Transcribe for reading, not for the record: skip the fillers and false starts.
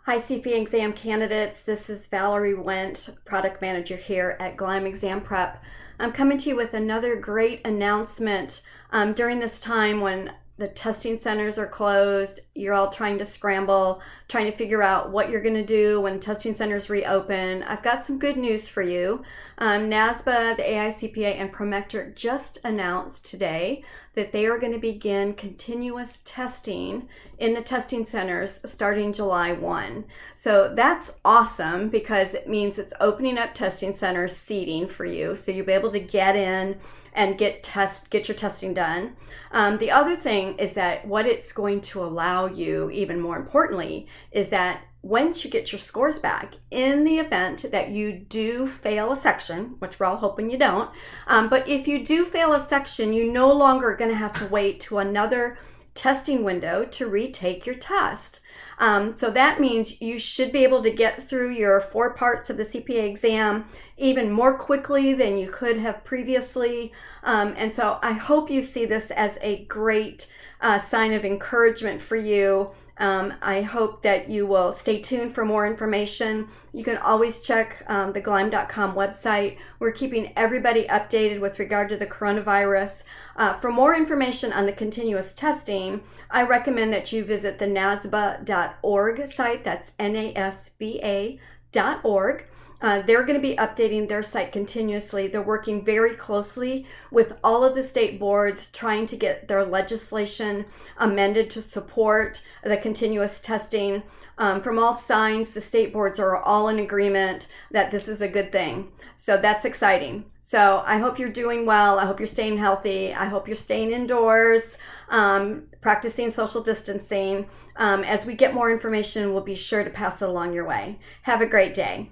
Hi, CPA exam candidates. This is Valerie Wendt, product manager here at Gleim Exam Prep. I'm coming to you with another great announcement during this time when the testing centers are closed. You're all trying to scramble, trying to figure out what you're going to do when testing centers reopen. I've got some good news for you. NASBA, the AICPA, and Prometric just announced today that they are going to begin continuous testing in the testing centers starting July 1. So that's awesome because it means it's opening up testing center seating for you. So you'll be able to get in and get your testing done. The other thing is that what it's going to allow you, even more importantly, is that once you get your scores back, in the event that you do fail a section, which we're all hoping you don't, but if you do fail a section, you no longer are going to have to wait to another testing window to retake your test. So that means you should be able to get through your 4 parts of the CPA exam even more quickly than you could have previously. And so I hope you see this as a great sign of encouragement for you. I hope that you will stay tuned for more information. You can always check the Gleim.com website. We're keeping everybody updated with regard to the coronavirus. For more information on the continuous testing, I recommend that you visit the NASBA.org site. That's NASBA.org. They're going to be updating their site continuously. They're working very closely with all of the state boards, trying to get their legislation amended to support the continuous testing. From all signs, the state boards are all in agreement that this is a good thing. So that's exciting. So I hope you're doing well. I hope you're staying healthy. I hope you're staying indoors, practicing social distancing. As we get more information, we'll be sure to pass it along your way. Have a great day.